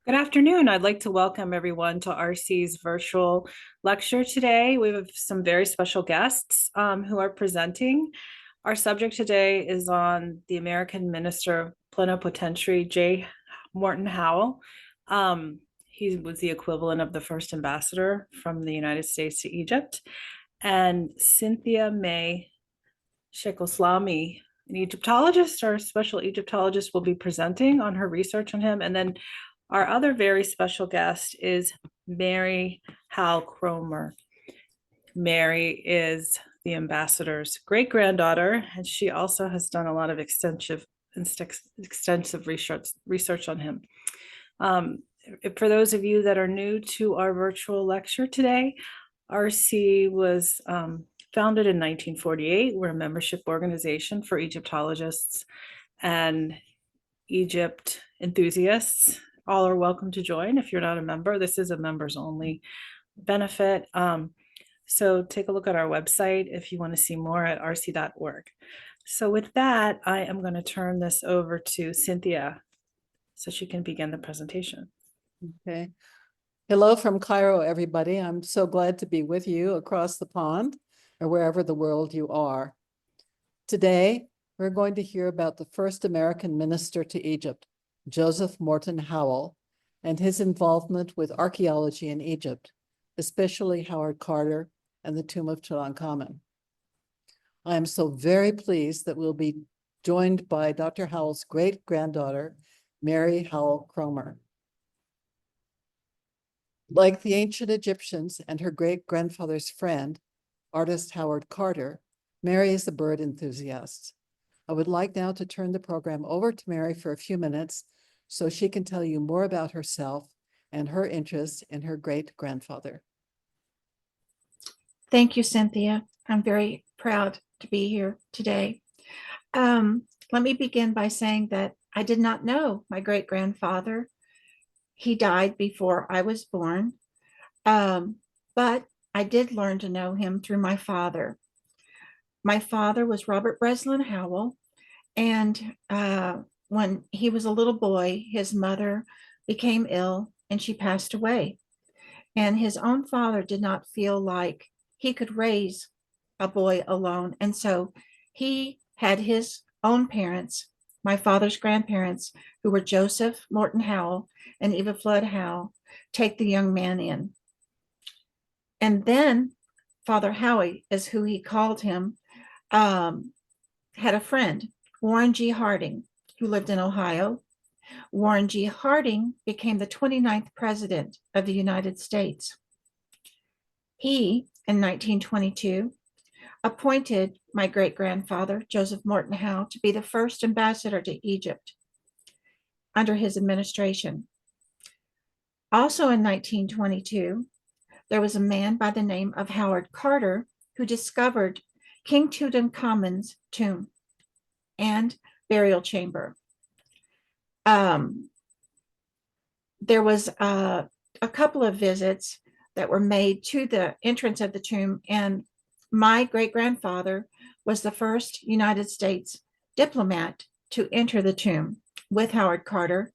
Good afternoon. I'd like to welcome everyone to RC's virtual lecture today. We have some very special guests who are presenting. Our subject today is on the American Minister Plenipotentiary, Morton Howell. He was the equivalent of the first ambassador from the United States to Egypt. And Cynthia May Sheikholeslami, an Egyptologist or special Egyptologist, will be presenting on her research on him. And then our other very special guest is Mary Howell Cromer. Mary is the ambassador's great-granddaughter, and she also has done a lot of extensive research on him. For those of you that are new to our virtual lecture today, RC was founded in 1948. We're a membership organization for Egyptologists and Egypt enthusiasts. All are welcome to join. If you're not a member, this is a members only benefit. So take a look at our website if you want to see more at rc.org. So with that, I am going to turn this over to Cynthia so she can begin the presentation. Okay. Hello from Cairo, everybody. I'm so glad to be with you across the pond or wherever the world you are. Today, we're going to hear about the first American minister to Egypt, Joseph Morton Howell, and his involvement with archaeology in Egypt, especially Howard Carter and the tomb of Tutankhamun. I am so very pleased that we'll be joined by Dr. Howell's great-granddaughter, Mary Howell Cromer. Like the ancient Egyptians and her great-grandfather's friend, artist Howard Carter, Mary is a bird enthusiast. I would like now to turn the program over to Mary for a few minutes so she can tell you more about herself and her interest in her great-grandfather. Thank you, Cynthia. I'm very proud to be here today. Let me begin by saying that I did not know my great-grandfather. He died before I was born, but I did learn to know him through my father. My father was Robert Breslin Howell, and when he was a little boy, his mother became ill and she passed away. And his own father did not feel like he could raise a boy alone. And so he had his own parents, my father's grandparents, who were Joseph Morton Howell and Eva Flood Howell, take the young man in. And then Father Howie is who he called him, had a friend, Warren G. Harding, who lived in Ohio. Warren G. Harding became the 29th president of the United States. He, in 1922, appointed my great-grandfather, Joseph Morton Howell, to be the first ambassador to Egypt under his administration. Also in 1922, there was a man by the name of Howard Carter who discovered King Tutankhamun's tomb and burial chamber. There was a couple of visits that were made to the entrance of the tomb, and my great-grandfather was the first United States diplomat to enter the tomb with Howard Carter.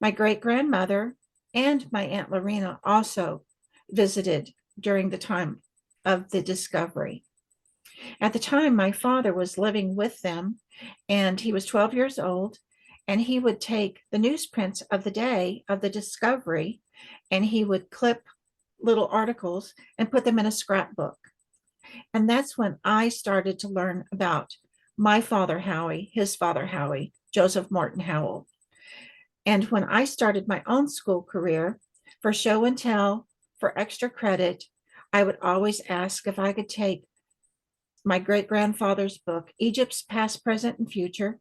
My great-grandmother and my Aunt Lorena also visited during the time of the discovery. At the time, my father was living with them, and he was 12 years old, and he would take the newsprints of the day of the discovery, and he would clip little articles and put them in a scrapbook. And that's when I started to learn about my father Howie, his father Howie, Joseph Morton Howell. And when I started my own school career for show and tell, for extra credit, I would always ask if I could take my great-grandfather's book, Egypt's Past, Present, and Future,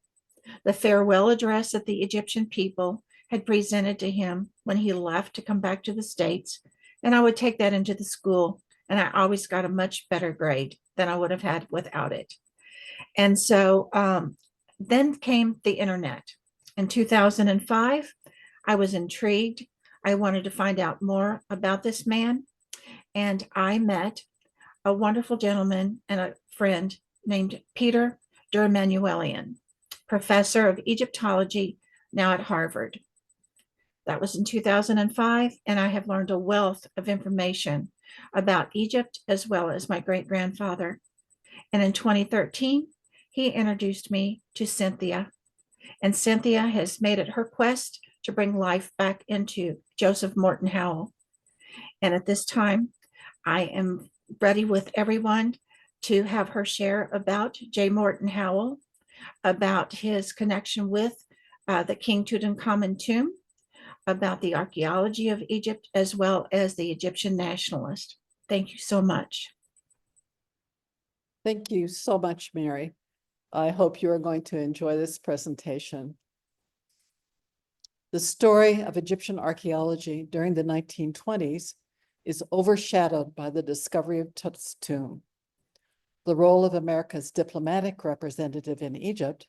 the farewell address that the Egyptian people had presented to him when he left to come back to the States. And I would take that into the school, and I always got a much better grade than I would have had without it. And so then came the internet. In 2005, I was intrigued. I wanted to find out more about this man, and I met a wonderful gentleman and a friend named Peter Durmanuelian, professor of Egyptology, now at Harvard. That was in 2005, and I have learned a wealth of information about Egypt as well as my great-grandfather. And in 2013, he introduced me to Cynthia, and Cynthia has made it her quest to bring life back into Joseph Morton Howell. And at this time, I am ready with everyone to have her share about J. Morton Howell, about his connection with the King Tutankhamun tomb, about the archaeology of Egypt, as well as the Egyptian nationalist. Thank you so much. Thank you so much, Mary. I hope you are going to enjoy this presentation. The story of Egyptian archaeology during the 1920s is overshadowed by the discovery of Tut's tomb. The role of America's diplomatic representative in Egypt,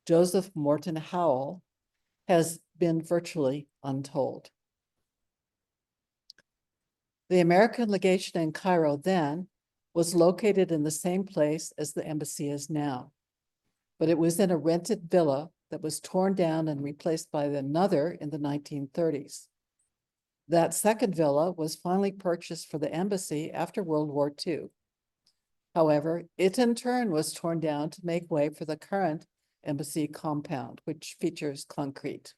Joseph Morton Howell, has been virtually untold. The American legation in Cairo then was located in the same place as the embassy is now, but it was in a rented villa that was torn down and replaced by another in the 1930s. That second villa was finally purchased for the embassy after World War II. However, it in turn was torn down to make way for the current embassy compound, which features concrete.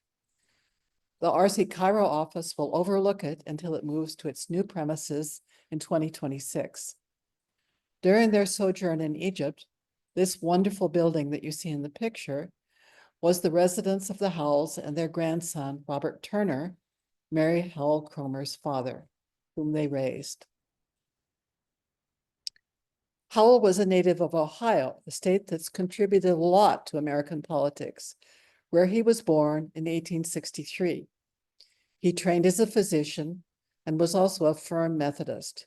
The RC Cairo office will overlook it until it moves to its new premises in 2026. During their sojourn in Egypt, this wonderful building that you see in the picture was the residence of the Howells and their grandson, Robert Turner, Mary Howell Cromer's father, whom they raised. Howell was a native of Ohio, a state that's contributed a lot to American politics, where he was born in 1863. He trained as a physician and was also a firm Methodist.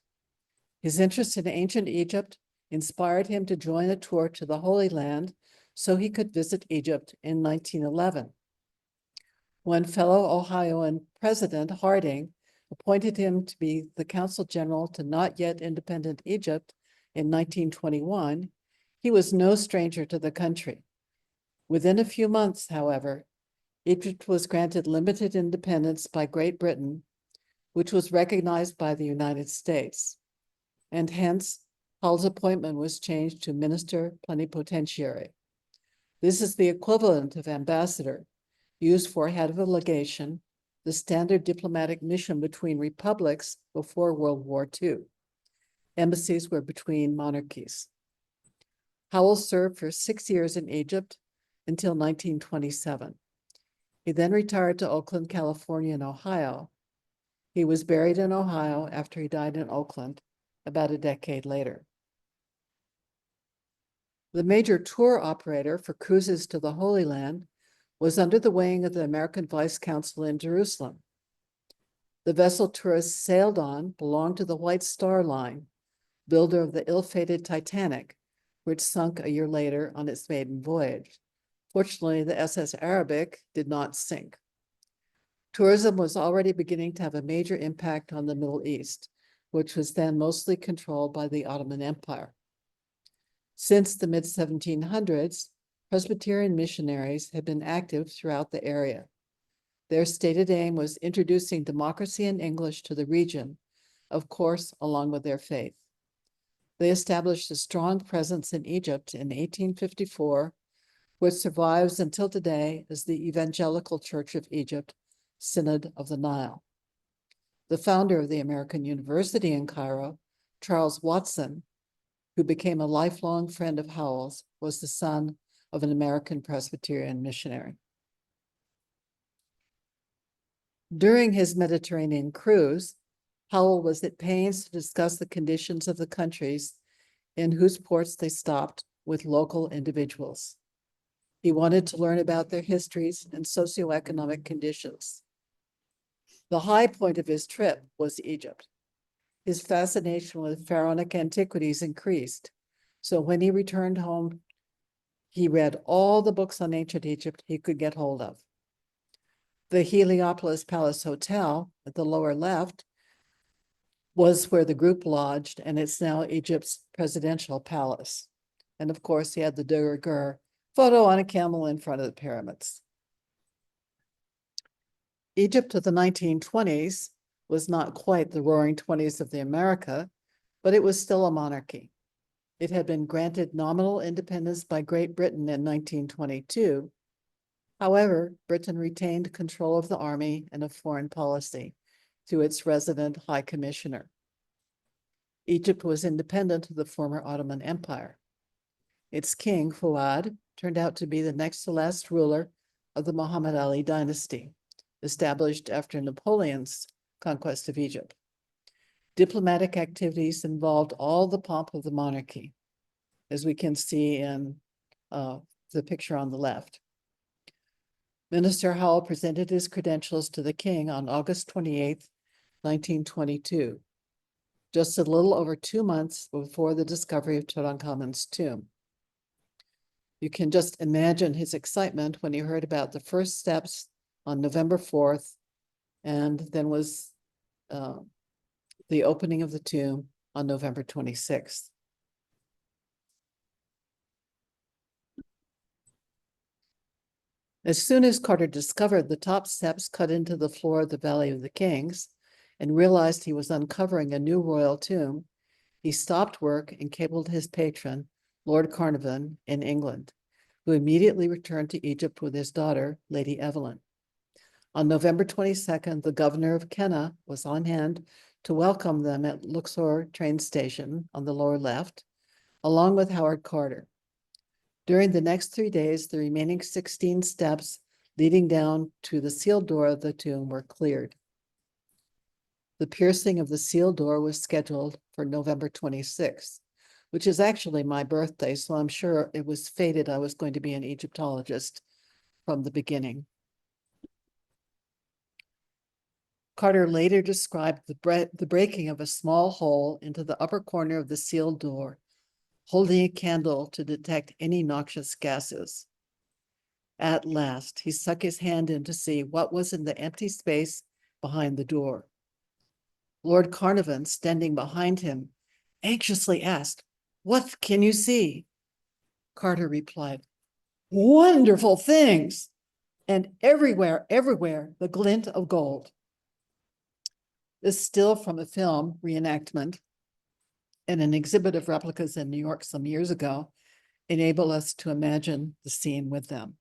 His interest in ancient Egypt inspired him to join a tour to the Holy Land so he could visit Egypt in 1911. When fellow Ohioan President Harding appointed him to be the Consul General to not yet independent Egypt in 1921, he was no stranger to the country. Within a few months, however, Egypt was granted limited independence by Great Britain, which was recognized by the United States, and hence Howell's appointment was changed to Minister Plenipotentiary. This is the equivalent of ambassador, used for head of a legation, the standard diplomatic mission between republics before World War II. Embassies were between monarchies. Howell served for 6 years in Egypt until 1927. He then retired to Oakland, California, and Ohio. He was buried in Ohio after he died in Oakland about a decade later. The major tour operator for cruises to the Holy Land was under the wing of the American Vice Consul in Jerusalem. The vessel tourists sailed on belonged to the White Star Line, builder of the ill-fated Titanic, which sunk a year later on its maiden voyage. Fortunately, the SS Arabic did not sink. Tourism was already beginning to have a major impact on the Middle East, which was then mostly controlled by the Ottoman Empire. Since the mid-1700s, Presbyterian missionaries had been active throughout the area. Their stated aim was introducing democracy and English to the region, of course, along with their faith. They established a strong presence in Egypt in 1854, which survives until today as the Evangelical Church of Egypt, Synod of the Nile. The founder of the American University in Cairo, Charles Watson, who became a lifelong friend of Howell's, was the son of an American Presbyterian missionary. During his Mediterranean cruise, Howell was at pains to discuss the conditions of the countries in whose ports they stopped with local individuals. He wanted to learn about their histories and socioeconomic conditions. The high point of his trip was Egypt. His fascination with pharaonic antiquities increased, so when he returned home, he read all the books on ancient Egypt he could get hold of. The Heliopolis Palace Hotel at the lower left was where the group lodged, and it's now Egypt's presidential palace. And of course, he had the de rigueur photo on a camel in front of the pyramids. Egypt of the 1920s was not quite the roaring 20s of the America, but it was still a monarchy. It had been granted nominal independence by Great Britain in 1922. However, Britain retained control of the army and of foreign policy through its resident high commissioner. Egypt was independent of the former Ottoman Empire. Its king, Fuad, turned out to be the next to last ruler of the Muhammad Ali dynasty, established after Napoleon's conquest of Egypt. Diplomatic activities involved all the pomp of the monarchy, as we can see in the picture on the left. Minister Howell presented his credentials to the king on August 28th, 1922, just a little over 2 months before the discovery of Tutankhamun's tomb. You can just imagine his excitement when he heard about the first steps on November 4th, and then was the opening of the tomb on November 26th. As soon as Carter discovered the top steps cut into the floor of the Valley of the Kings and realized he was uncovering a new royal tomb, he stopped work and cabled his patron, Lord Carnarvon, in England, who immediately returned to Egypt with his daughter, Lady Evelyn. On November 22nd, the governor of Kenna was on hand to welcome them at Luxor train station on the lower left, along with Howard Carter. During the next 3 days, the remaining 16 steps leading down to the sealed door of the tomb were cleared. The piercing of the sealed door was scheduled for November 26th, which is actually my birthday, so I'm sure it was fated I was going to be an Egyptologist from the beginning. Carter later described the breaking of a small hole into the upper corner of the sealed door, holding a candle to detect any noxious gases. At last, he stuck his hand in to see what was in the empty space behind the door. Lord Carnarvon, standing behind him, anxiously asked, "What can you see?" Carter replied, "Wonderful things!" And everywhere, the glint of gold. This still from a film reenactment and an exhibit of replicas in New York some years ago enable us to imagine the scene with them.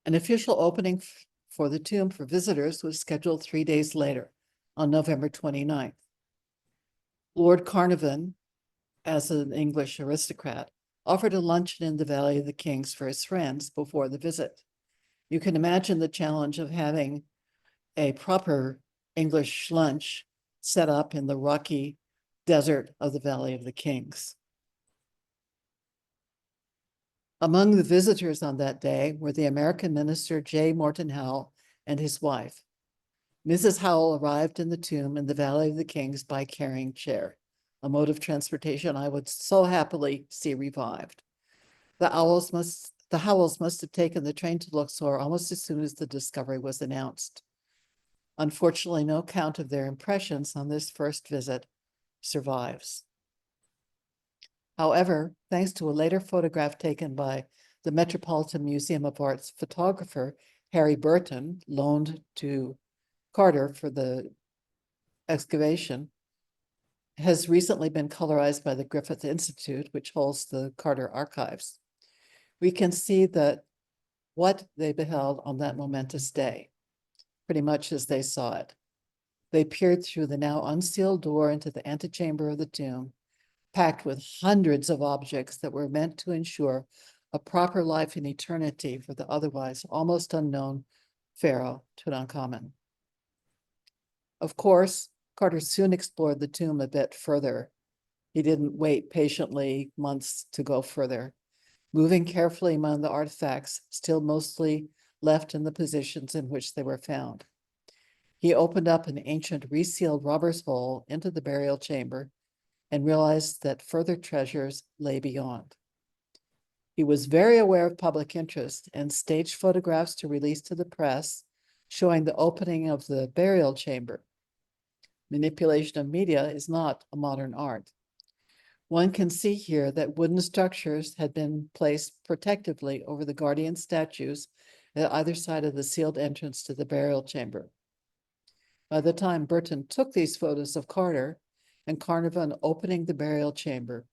An official opening for the tomb for visitors was scheduled 3 days later, on November 29th. Lord Carnarvon, as an English aristocrat, offered a luncheon in the Valley of the Kings for his friends before the visit. You can imagine the challenge of having a proper English lunch set up in the rocky desert of the Valley of the Kings. Among the visitors on that day were the American Minister Morton Howell and his wife. Mrs. Howell arrived in the tomb in the Valley of the Kings by carrying chair, a mode of transportation I would so happily see revived. The Howells must have taken the train to Luxor almost as soon as the discovery was announced. Unfortunately, no count of their impressions on this first visit survives. However, thanks to a later photograph taken by the Metropolitan Museum of Art's photographer, Harry Burton, loaned to Carter for the excavation, has recently been colorized by the Griffith Institute, which holds the Carter archives. We can see that what they beheld on that momentous day, pretty much as they saw it. They peered through the now unsealed door into the antechamber of the tomb, packed with hundreds of objects that were meant to ensure a proper life in eternity for the otherwise almost unknown pharaoh Tutankhamun. Of course, Carter soon explored the tomb a bit further. He didn't wait patiently months to go further, moving carefully among the artifacts still mostly left in the positions in which they were found. He opened up an ancient resealed robber's hole into the burial chamber and realized that further treasures lay beyond. He was very aware of public interest and staged photographs to release to the press showing the opening of the burial chamber. Manipulation of media is not a modern art. One can see here that wooden structures had been placed protectively over the guardian statues at either side of the sealed entrance to the burial chamber. By the time Burton took these photos of Carter and Carnarvon opening the burial chamber,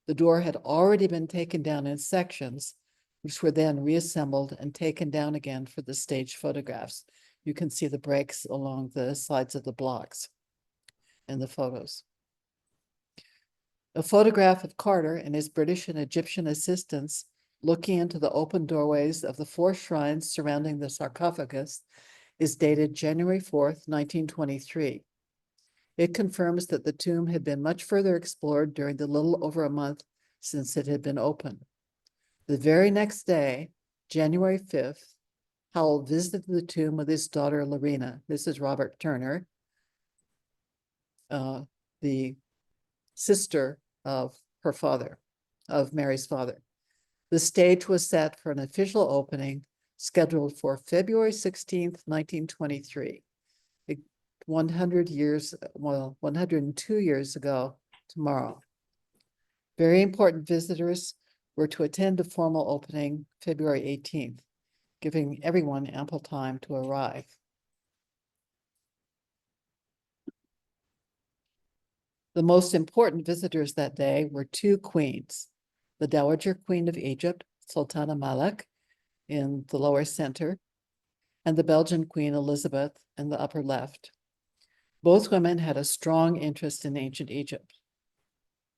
the door had already been taken down in sections, which were then reassembled and taken down again for the staged photographs. You can see the breaks along the sides of the blocks in the photos. A photograph of Carter and his British and Egyptian assistants looking into the open doorways of the 4 shrines surrounding the sarcophagus is dated January 4th, 1923. It confirms that the tomb had been much further explored during the little over a month since it had been opened. The very next day, January 5th, Howell visited the tomb with his daughter Lorena, Mrs. Robert Turner, the sister of her father, of Mary's father. The stage was set for an official opening scheduled for February 16th, 1923. 102 years ago tomorrow. Very important visitors were to attend the formal opening February 18th, giving everyone ample time to arrive. The most important visitors that day were 2 queens, the Dowager Queen of Egypt, Sultana Malek, in the lower center, and the Belgian Queen Elizabeth in the upper left. Both women had a strong interest in ancient Egypt.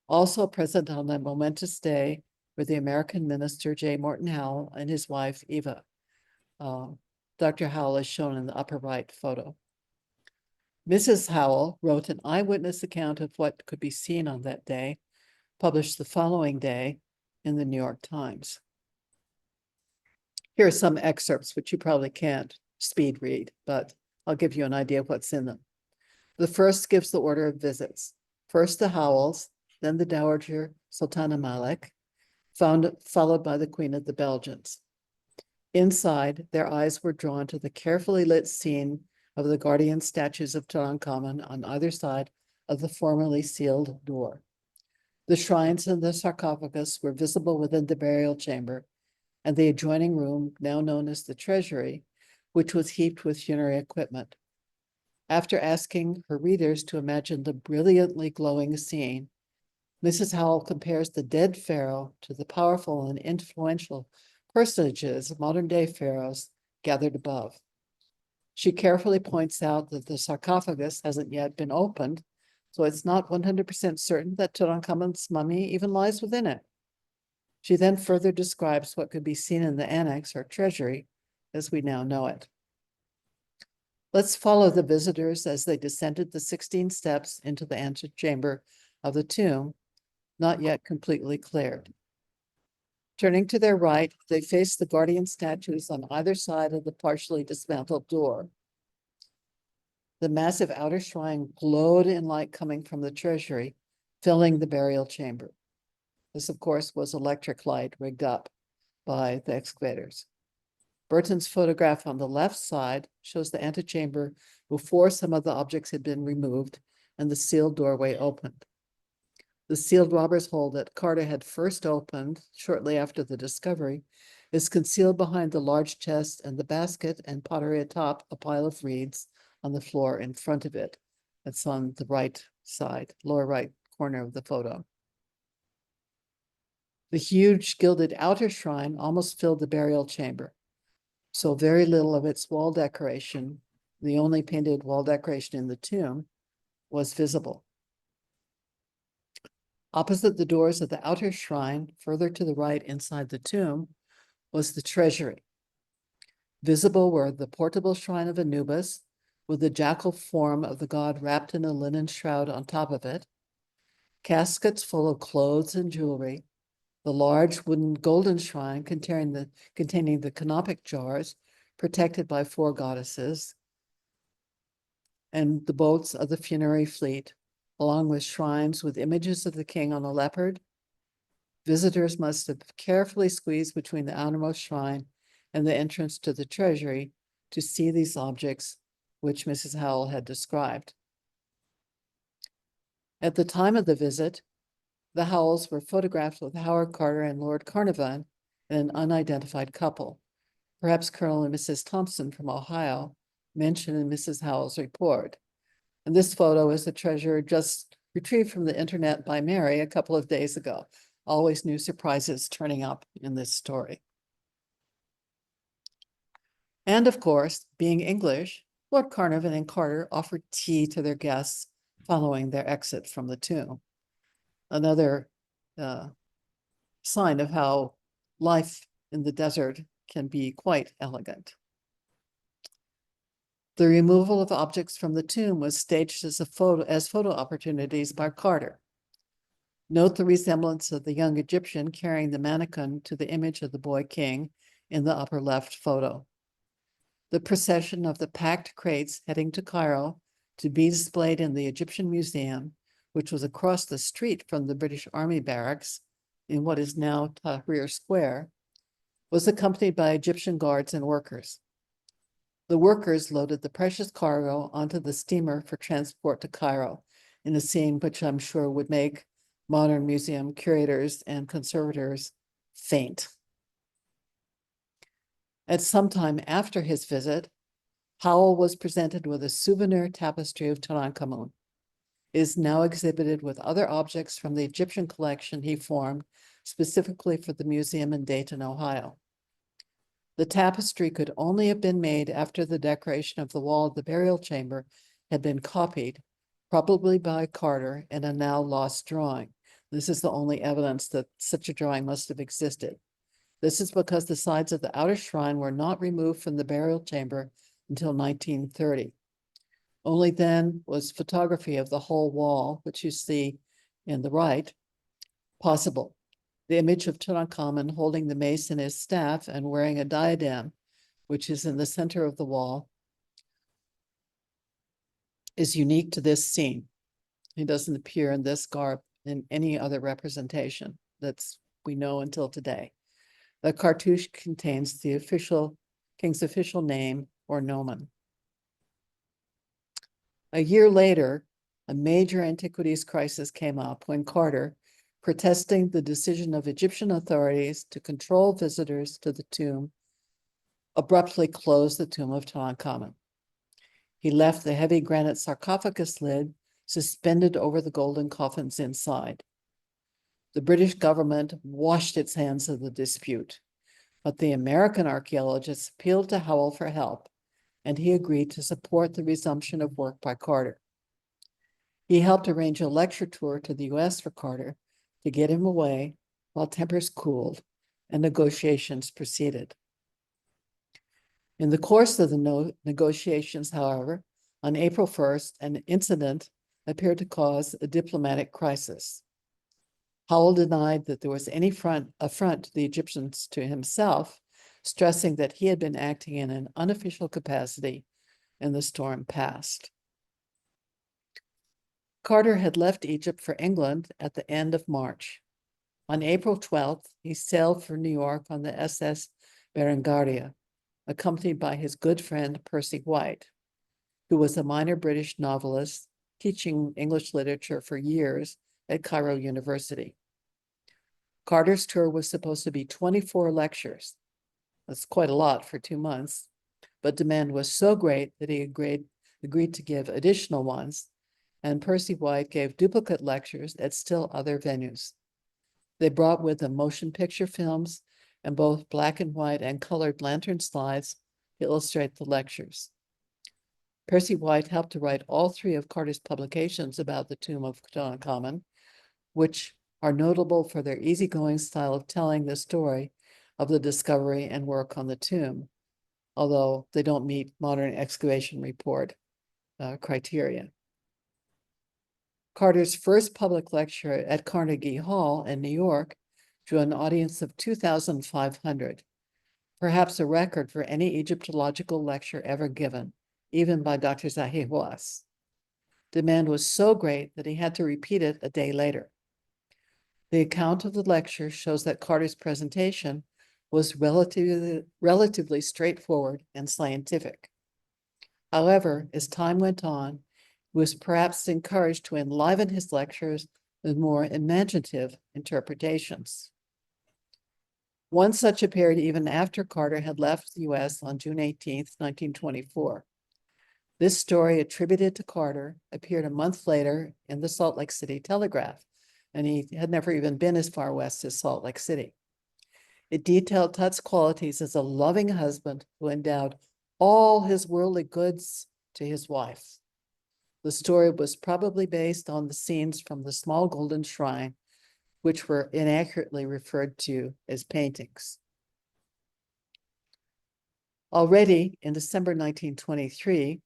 Also present on that momentous day were the American Minister Morton Howell and his wife Eva. Dr. Howell is shown in the upper right photo. Mrs. Howell wrote an eyewitness account of what could be seen on that day, published the following day in the New York Times. Here are some excerpts, which you probably can't speed read, but I'll give you an idea of what's in them. The first gives the order of visits. First the Howells, then the Dowager Sultana Malek, followed by the Queen of the Belgians. Inside, their eyes were drawn to the carefully lit scene of the guardian statues of Tutankhamun on either side of the formerly sealed door. The shrines and the sarcophagus were visible within the burial chamber, and the adjoining room, now known as the treasury, which was heaped with funerary equipment. After asking her readers to imagine the brilliantly glowing scene, Mrs. Howell compares the dead pharaoh to the powerful and influential personages, modern-day pharaohs, gathered above. She carefully points out that the sarcophagus hasn't yet been opened, so it's not 100% certain that Tutankhamen's mummy even lies within it. She then further describes what could be seen in the annex or treasury as we now know it. Let's follow the visitors as they descended the 16 steps into the antechamber of the tomb, not yet completely cleared. Turning to their right, they faced the guardian statues on either side of the partially dismantled door. The massive outer shrine glowed in light coming from the treasury, filling the burial chamber. This, of course, was electric light rigged up by the excavators. Burton's photograph on the left side shows the antechamber before some of the objects had been removed and the sealed doorway opened. The sealed robber's hole that Carter had first opened shortly after the discovery is concealed behind the large chest and the basket and pottery atop a pile of reeds on the floor in front of it. That's on the right side, lower right corner of the photo. The huge gilded outer shrine almost filled the burial chamber, so very little of its wall decoration, the only painted wall decoration in the tomb, was visible. Opposite the doors of the outer shrine, further to the right inside the tomb, was the treasury. Visible were the portable shrine of Anubis, with the jackal form of the god wrapped in a linen shroud on top of it, caskets full of clothes and jewelry, the large wooden golden shrine containing the canopic jars protected by 4 goddesses, and the boats of the funerary fleet, along with shrines with images of the king on a leopard. Visitors must have carefully squeezed between the outermost shrine and the entrance to the treasury to see these objects, which Mrs. Howell had described. At the time of the visit, the Howells were photographed with Howard Carter and Lord Carnarvon and an unidentified couple. perhaps Colonel and Mrs. Thompson from Ohio, mentioned in Mrs. Howell's report. And this photo is the treasure just retrieved from the internet by Mary a couple of days ago. Always new surprises turning up in this story. And of course, being English, Lord Carnarvon and Carter offered tea to their guests following their exit from the tomb. Another sign of how life in the desert can be quite elegant. The removal of objects from the tomb was staged as photo opportunities by Carter. Note the resemblance of the young Egyptian carrying the mannequin to the image of the boy king in the upper left photo. The procession of the packed crates heading to Cairo to be displayed in the Egyptian Museum, which was across the street from the British Army barracks in what is now Tahrir Square, was accompanied by Egyptian guards and workers. The workers loaded the precious cargo onto the steamer for transport to Cairo in a scene which I'm sure would make modern museum curators and conservators faint. At some time after his visit, Howell was presented with a souvenir tapestry of Tutankhamun. It is now exhibited with other objects from the Egyptian collection he formed specifically for the museum in Dayton, Ohio. The tapestry could only have been made after the decoration of the wall of the burial chamber had been copied, probably by Carter, in a now lost drawing. This is the only evidence that such a drawing must have existed. This is because the sides of the outer shrine were not removed from the burial chamber until 1930. Only then was photography of the whole wall, which you see in the right, possible. The image of Tutankhamun holding the mace in his staff and wearing a diadem, which is in the center of the wall, is unique to this scene. He doesn't appear in this garb in any other representation that's we know until today. The cartouche contains the king's official name or nomen. A year later, a major antiquities crisis came up when Carter, protesting the decision of Egyptian authorities to control visitors to the tomb, abruptly closed the tomb of Tutankhamun. He left the heavy granite sarcophagus lid suspended over the golden coffins inside. The British government washed its hands of the dispute, but the American archaeologists appealed to Howell for help, and he agreed to support the resumption of work by Carter. He helped arrange a lecture tour to the US for Carter to get him away while tempers cooled and negotiations proceeded. In the course of the negotiations, however, on April 1st, an incident appeared to cause a diplomatic crisis. Howell denied that there was any affront to the Egyptians to himself, stressing that he had been acting in an unofficial capacity, and the storm passed. Carter had left Egypt for England at the end of March. On April 12th, he sailed for New York on the SS Berengaria, accompanied by his good friend Percy White, who was a minor British novelist teaching English literature for years at Cairo University. Carter's tour was supposed to be 24 lectures. That's quite a lot for 2 months, but demand was so great that he agreed to give additional ones, and Percy White gave duplicate lectures at still other venues. They brought with them motion picture films and both black and white and colored lantern slides to illustrate the lectures. Percy White helped to write all 3 of Carter's publications about the tomb of Tutankhamun, which are notable for their easygoing style of telling the story of the discovery and work on the tomb, although they don't meet modern excavation report criteria. Carter's first public lecture at Carnegie Hall in New York drew an audience of 2,500, perhaps a record for any Egyptological lecture ever given, even by Dr. Zahi Hawass. Demand was so great that he had to repeat it a day later. The account of the lecture shows that Carter's presentation was relatively straightforward and scientific. However, as time went on, he was perhaps encouraged to enliven his lectures with more imaginative interpretations. One such appeared even after Carter had left the US on June 18th, 1924. This story, attributed to Carter, appeared a month later in the Salt Lake City Telegraph, and he had never even been as far west as Salt Lake City. It detailed Tut's qualities as a loving husband who endowed all his worldly goods to his wife. The story was probably based on the scenes from the small golden shrine, which were inaccurately referred to as paintings. Already in December 1923,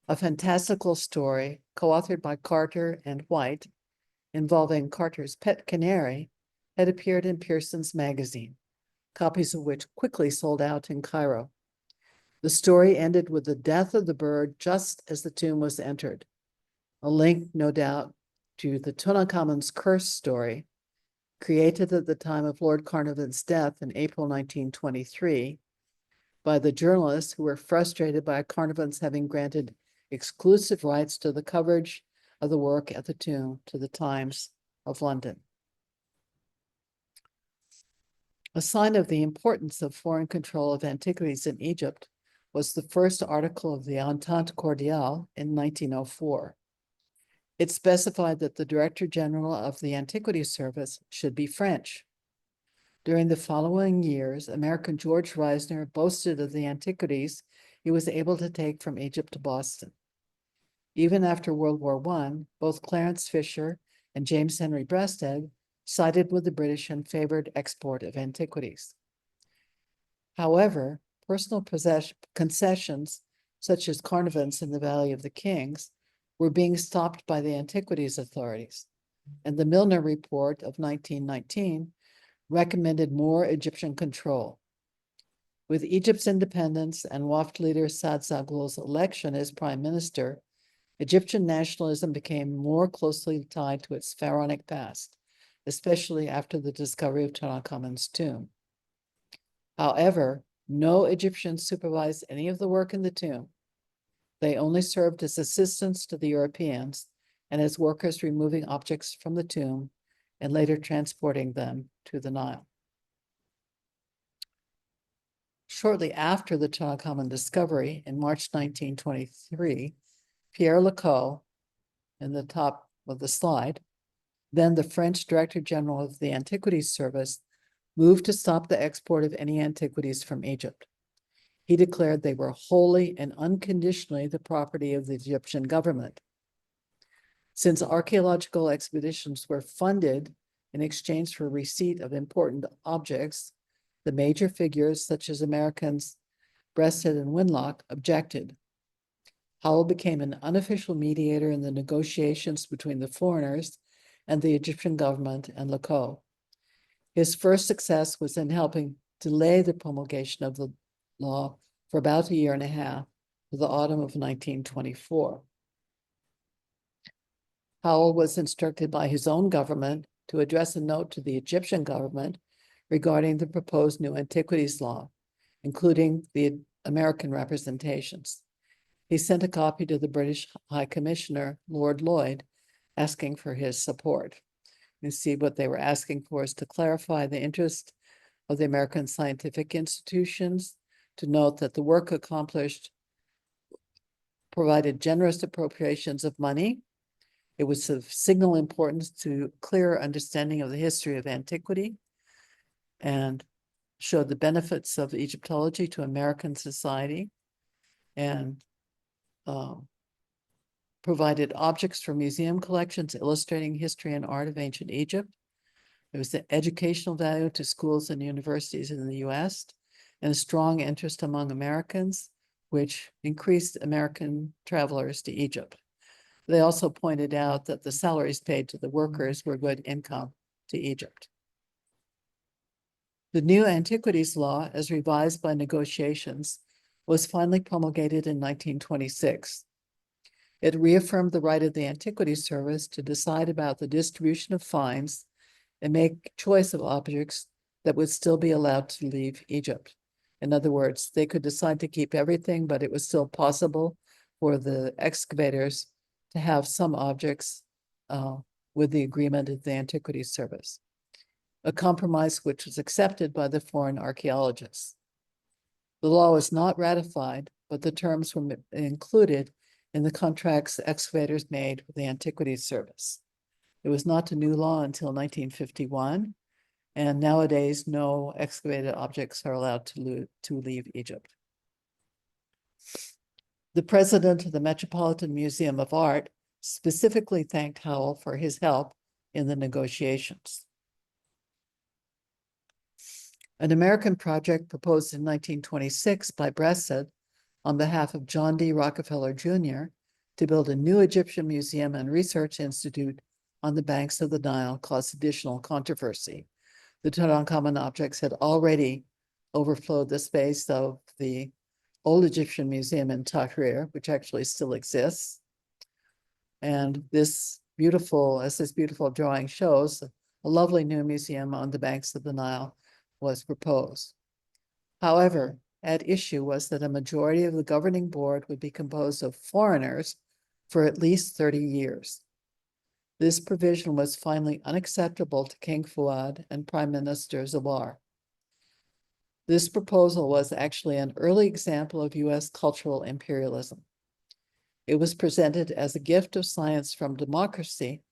a fantastical story co-authored by Carter and White involving Carter's pet canary had appeared in Pearson's magazine, copies of which quickly sold out in Cairo. The story ended with the death of the bird just as the tomb was entered, a link, no doubt, to the Tutankhamun's curse story, created at the time of Lord Carnarvon's death in April 1923 by the journalists who were frustrated by Carnarvon's having granted exclusive rights to the coverage of the work at the tomb to the Times of London. A sign of the importance of foreign control of antiquities in Egypt was the first article of the Entente Cordiale in 1904. It specified that the Director General of the Antiquities Service should be French. During the following years, American George Reisner boasted of the antiquities he was able to take from Egypt to Boston. Even after World War I, both Clarence Fisher and James Henry Breasted sided with the British and favored export of antiquities. However, personal concessions, such as Carnarvon's in the Valley of the Kings, were being stopped by the antiquities authorities, and the Milner Report of 1919 recommended more Egyptian control. With Egypt's independence and Wafd leader Saad Zaghloul's election as prime minister, Egyptian nationalism became more closely tied to its pharaonic past, especially after the discovery of Tutankhamun's tomb. However, no Egyptians supervised any of the work in the tomb. They only served as assistants to the Europeans and as workers removing objects from the tomb and later transporting them to the Nile. Shortly after the Tutankhamun discovery in March 1923, Pierre Lecoq, in the top of the slide, then the French Director General of the Antiquities Service, moved to stop the export of any antiquities from Egypt. He declared they were wholly and unconditionally the property of the Egyptian government. Since archaeological expeditions were funded in exchange for receipt of important objects, the major figures, such as Americans Breasted and Winlock, objected. Howell became an unofficial mediator in the negotiations between the foreigners and the Egyptian government and Lecoq. His first success was in helping delay the promulgation of the law for about a year and a half, to the autumn of 1924. Howell was instructed by his own government to address a note to the Egyptian government regarding the proposed new antiquities law, including the American representations. He sent a copy to the British High Commissioner, Lord Lloyd, asking for his support. You see what they were asking for is to clarify the interest of the American scientific institutions, to note that the work accomplished provided generous appropriations of money. It was of signal importance to clearer understanding of the history of antiquity and showed the benefits of Egyptology to American society, and provided objects for museum collections illustrating history and art of ancient Egypt. There was the educational value to schools and universities in the US, and a strong interest among Americans, which increased American travelers to Egypt. They also pointed out that the salaries paid to the workers were good income to Egypt. The new antiquities law, as revised by negotiations, was finally promulgated in 1926. It reaffirmed the right of the Antiquities Service to decide about the distribution of finds and make choice of objects that would still be allowed to leave Egypt. In other words, they could decide to keep everything, but it was still possible for the excavators to have some objects with the agreement of the Antiquities Service. a compromise which was accepted by the foreign archaeologists. The law was not ratified, but the terms were included in the contracts the excavators made with the Antiquities Service. It was not a new law until 1951, and nowadays no excavated objects are allowed to leave Egypt. The president of the Metropolitan Museum of Art specifically thanked Howell for his help in the negotiations. An American project proposed in 1926 by Breslin on behalf of John D. Rockefeller Jr. to build a new Egyptian museum and research institute on the banks of the Nile caused additional controversy. The Tutankhamun objects had already overflowed the space of the old Egyptian museum in Tahrir, which actually still exists. And this beautiful drawing shows, a lovely new museum on the banks of the Nile was proposed. However, at issue was that a majority of the governing board would be composed of foreigners for at least 30 years. This provision was finally unacceptable to King Fuad and Prime Minister Zawar. This proposal was actually an early example of US cultural imperialism. It was presented as a gift of science from democracy,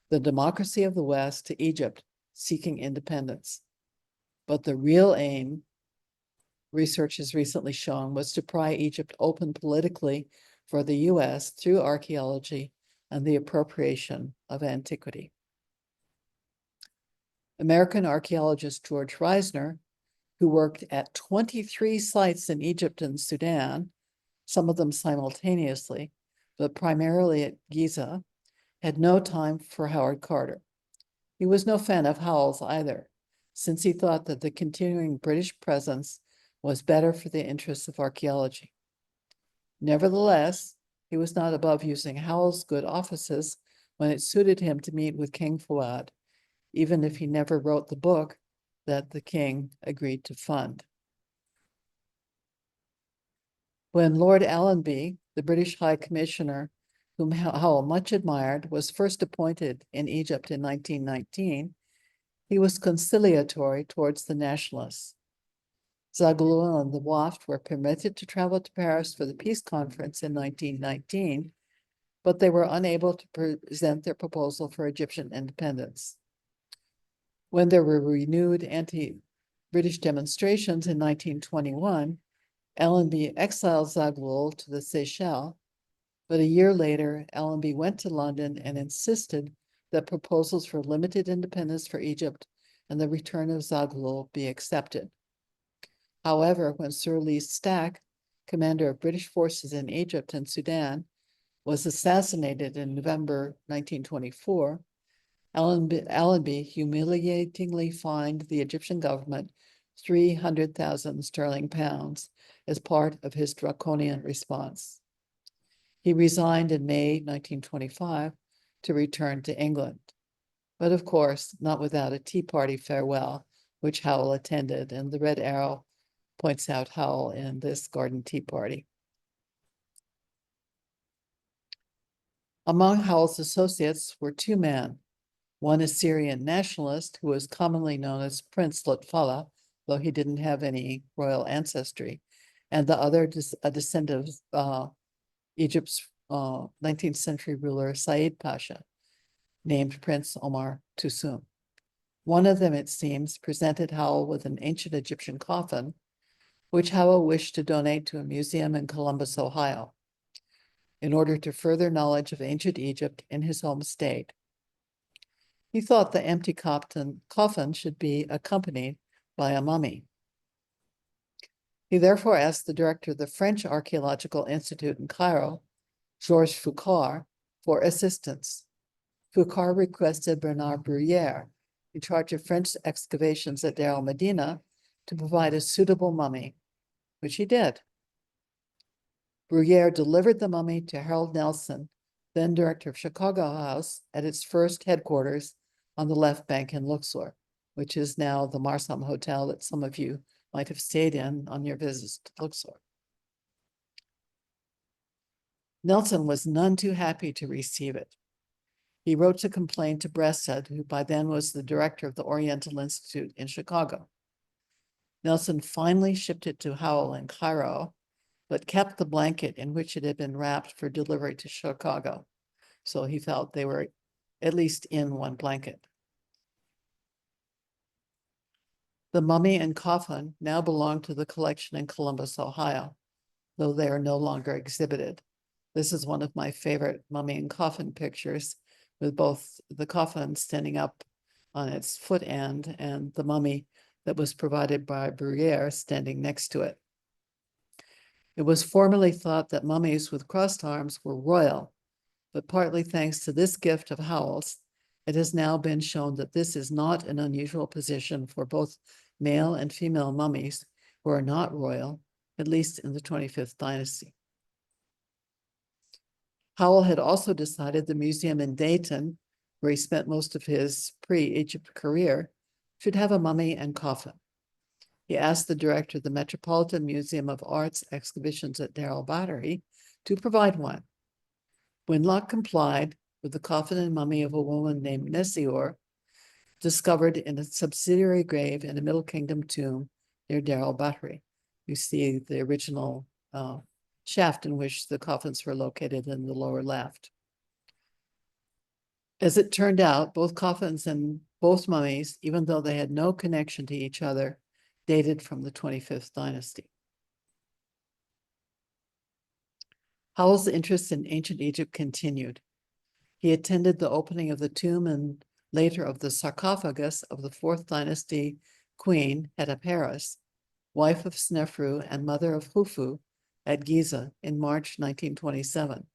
the democracy of the West, to Egypt seeking independence. But the real aim, research has recently shown, was to pry Egypt open politically for the US through archaeology and the appropriation of antiquity. American archaeologist George Reisner, who worked at 23 sites in Egypt and Sudan, some of them simultaneously, but primarily at Giza, had no time for Howard Carter. He was no fan of Howell's either, since he thought that the continuing British presence was better for the interests of archaeology. Nevertheless, he was not above using Howell's good offices when it suited him to meet with King Fuad, even if he never wrote the book that the king agreed to fund. When Lord Allenby, the British High Commissioner, whom Howell much admired, was first appointed in Egypt in 1919, he was conciliatory towards the Nationalists. Zaghloul and the Waft were permitted to travel to Paris for the peace conference in 1919, but they were unable to present their proposal for Egyptian independence. When there were renewed anti-British demonstrations in 1921, Allenby exiled Zaghloul to the Seychelles, but a year later, Allenby went to London and insisted that proposals for limited independence for Egypt and the return of Zaghloul be accepted. However, when Sir Lee Stack, commander of British forces in Egypt and Sudan, was assassinated in November 1924, Allenby humiliatingly fined the Egyptian government 300,000 sterling pounds as part of his draconian response. He resigned in May 1925 to return to England, but of course, not without a Tea Party farewell, which Howell attended, and the red arrow points out Howell in this garden tea party. Among Howell's associates were two men, one a Syrian nationalist who was commonly known as Prince Lutfallah, though he didn't have any royal ancestry, and the other a descendant of Egypt's 19th century ruler Said Pasha, named Prince Omar Toussoum. One of them, it seems, presented Howell with an ancient Egyptian coffin, which Howell wished to donate to a museum in Columbus, Ohio, in order to further knowledge of ancient Egypt in his home state. He thought the empty coffin should be accompanied by a mummy. He therefore asked the director of the French Archaeological Institute in Cairo, Georges Foucault, for assistance. Foucault requested Bernard Bruyère, in charge of French excavations at Deir el-Medina, to provide a suitable mummy, which he did. Bruyère delivered the mummy to Harold Nelson, then director of Chicago House, at its first headquarters on the left bank in Luxor, which is now the Marsam Hotel that some of you might have stayed in on your visits to Luxor. Nelson was none too happy to receive it. He wrote to complain to Breasted, who by then was the director of the Oriental Institute in Chicago. Nelson finally shipped it to Howell in Cairo, but kept the blanket in which it had been wrapped for delivery to Chicago. So he felt they were at least in one blanket. The mummy and coffin now belong to the collection in Columbus, Ohio, though they are no longer exhibited. This is one of my favorite mummy and coffin pictures, with both the coffin standing up on its foot end and the mummy that was provided by Bruyere standing next to it. It was formerly thought that mummies with crossed arms were royal, but partly thanks to this gift of Howell's, it has now been shown that this is not an unusual position for both male and female mummies who are not royal, at least in the 25th dynasty. Howell had also decided the museum in Dayton, where he spent most of his pre-Egypt career, should have a mummy and coffin. He asked the director of the Metropolitan Museum of Art's exhibitions at Deir el-Bahari to provide one. Winlock complied with the coffin and mummy of a woman named Nesior, discovered in a subsidiary grave in a Middle Kingdom tomb near Deir el-Bahari. You see the original shaft in which the coffins were located in the lower left. As it turned out, both coffins and both mummies, even though they had no connection to each other, dated from the 25th dynasty. Howell's interest in ancient Egypt continued. He attended the opening of the tomb and later of the sarcophagus of the 4th dynasty queen, Hetepheres, wife of Snefru and mother of Khufu, at Giza in March 1927.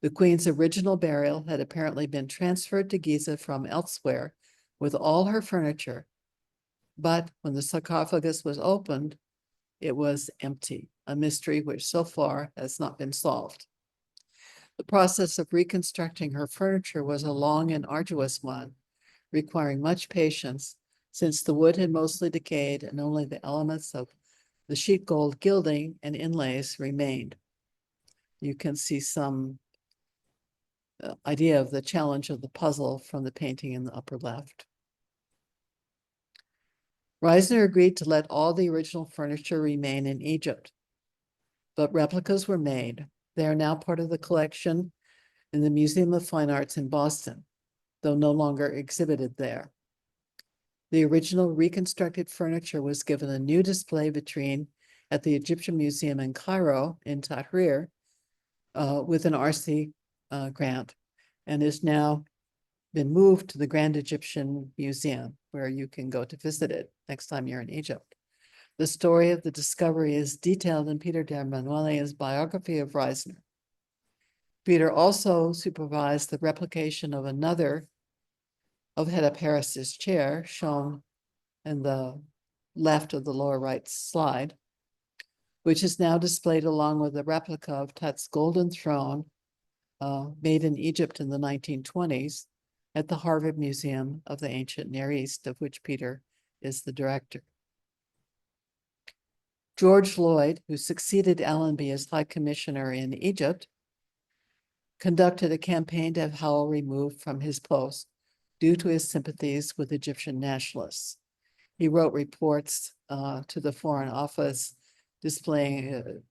The queen's original burial had apparently been transferred to Giza from elsewhere with all her furniture, but when the sarcophagus was opened, it was empty, a mystery which so far has not been solved. The process of reconstructing her furniture was a long and arduous one, requiring much patience, since the wood had mostly decayed and only the elements of the sheet gold gilding and inlays remained. You can see some idea of the challenge of the puzzle from the painting in the upper left. Reisner agreed to let all the original furniture remain in Egypt, but replicas were made. They are now part of the collection in the Museum of Fine Arts in Boston, though no longer exhibited there. The original reconstructed furniture was given a new display vitrine at the Egyptian Museum in Cairo in Tahrir with an RC grant, and is now been moved to the Grand Egyptian Museum, where you can go to visit it next time you're in Egypt. The story of the discovery is detailed in Peter de Manuelia's biography of Reisner. Peter also supervised the replication of another of Hetepheres' chair, shown in the left of the lower right slide, which is now displayed along with a replica of Tut's golden throne made in Egypt in the 1920s at the Harvard Museum of the Ancient Near East, of which Peter is the director. George Lloyd, who succeeded Allenby as High Commissioner in Egypt, conducted a campaign to have Howell removed from his post due to his sympathies with Egyptian nationalists. He wrote reports to the Foreign Office displaying,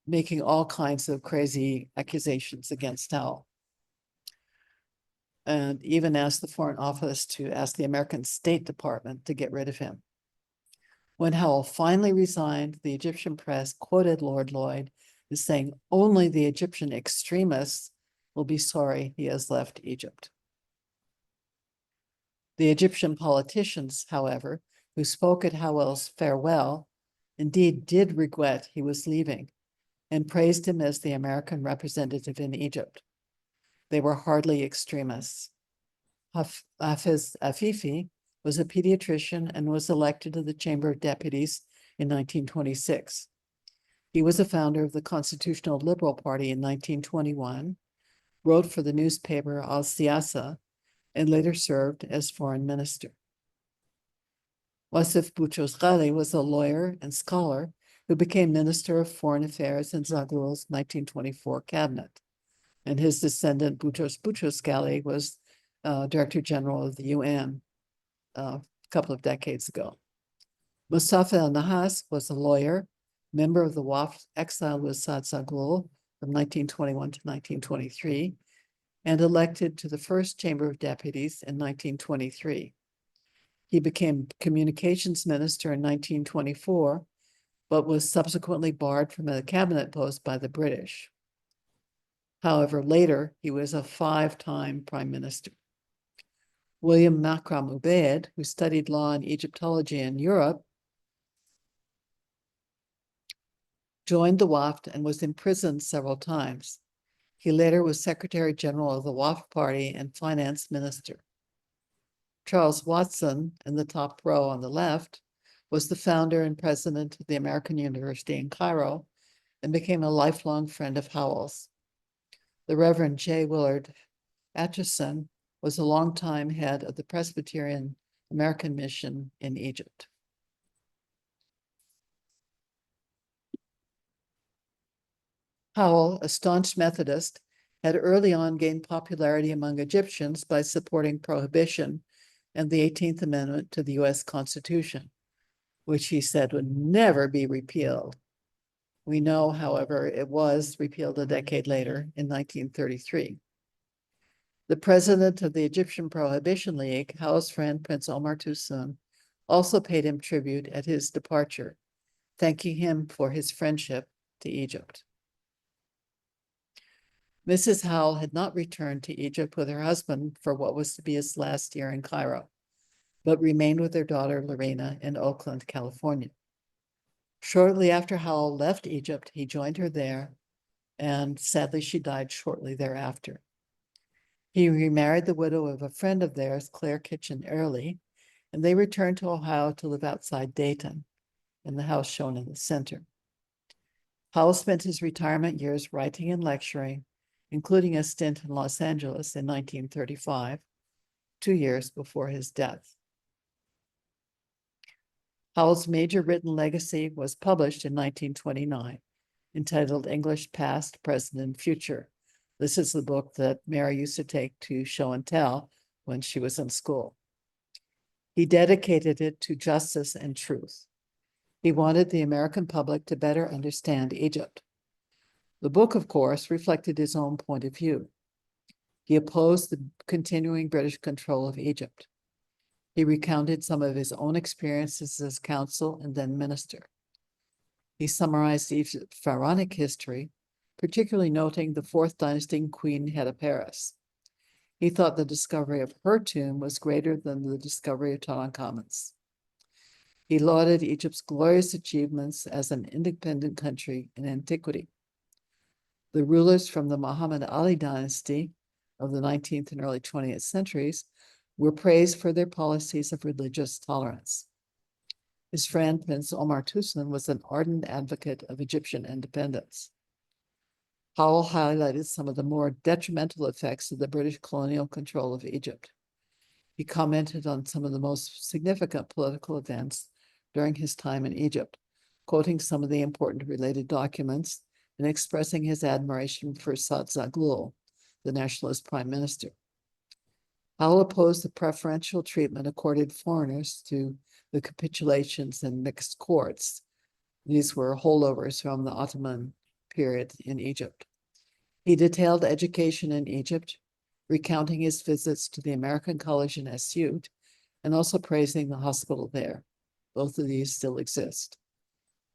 making all kinds of crazy accusations against Howell. And even asked the Foreign Office to ask the American State Department to get rid of him. When Howell finally resigned, the Egyptian press quoted Lord Lloyd as saying, "Only the Egyptian extremists will be sorry he has left Egypt." The Egyptian politicians, however, who spoke at Howell's farewell, indeed did regret he was leaving and praised him as the American representative in Egypt. They were hardly extremists. Hafiz Afifi was a pediatrician and was elected to the Chamber of Deputies in 1926. He was a founder of the Constitutional Liberal Party in 1921, wrote for the newspaper Al Siyasa, and later served as foreign minister. Wasif Boutros-Ghali was a lawyer and scholar who became Minister of Foreign Affairs in Zaghlul's 1924 cabinet. and his descendant, Boutros Boutros-Ghali, was Director General of the UN a couple of decades ago. Mustafa el-Nahas was a lawyer, member of the Wafd exiled with Saad Zaghloul from 1921 to 1923, and elected to the first Chamber of Deputies in 1923. He became communications minister in 1924, but was subsequently barred from a cabinet post by the British. However, later he was a 5-time prime minister. William Makram Ubaid, who studied law and Egyptology in Europe, joined the Wafd and was imprisoned several times. He later was Secretary General of the Wafd Party and Finance Minister. Charles Watson, in the top row on the left, was the founder and president of the American University in Cairo and became a lifelong friend of Howell's. The Reverend J. Willard Atchison was a longtime head of the Presbyterian American Mission in Egypt. Howell, a staunch Methodist, had early on gained popularity among Egyptians by supporting prohibition and the 18th Amendment to the U.S. Constitution, which he said would never be repealed. We know, however, it was repealed a decade later in 1933. The president of the Egyptian Prohibition League, Howell's friend Prince Omar Toussoun, also paid him tribute at his departure, thanking him for his friendship to Egypt. Mrs. Howell had not returned to Egypt with her husband for what was to be his last year in Cairo, but remained with their daughter Lorena in Oakland, California. Shortly after Howell left Egypt, he joined her there, and sadly she died shortly thereafter. He remarried the widow of a friend of theirs, Claire Kitchen Early, and they returned to Ohio to live outside Dayton, in the house shown in the center. Howell spent his retirement years writing and lecturing, including a stint in Los Angeles in 1935, 2 years before his death. Howell's major written legacy was published in 1929, entitled English Past, Present, and Future. This is the book that Mary used to take to show and tell when she was in school. He dedicated it to justice and truth. He wanted the American public to better understand Egypt. The book, of course, reflected his own point of view. He opposed the continuing British control of Egypt. He recounted some of his own experiences as consul and then minister. He summarized Egypt's pharaonic history, particularly noting the 4th dynasty queen Hetaperes. He thought the discovery of her tomb was greater than the discovery of Tutankhamun's. He lauded Egypt's glorious achievements as an independent country in antiquity. The rulers from the Muhammad Ali dynasty of the 19th and early 20th centuries were praised for their policies of religious tolerance. His friend Prince Omar Toussoun was an ardent advocate of Egyptian independence. Howell highlighted some of the more detrimental effects of the British colonial control of Egypt. He commented on some of the most significant political events during his time in Egypt, quoting some of the important related documents and expressing his admiration for Saad Zaghloul, the nationalist prime minister. Howell opposed the preferential treatment accorded foreigners to the capitulations and mixed courts. These were holdovers from the Ottoman period in Egypt. He detailed education in Egypt, recounting his visits to the American College in Asyut, and also praising the hospital there. Both of these still exist.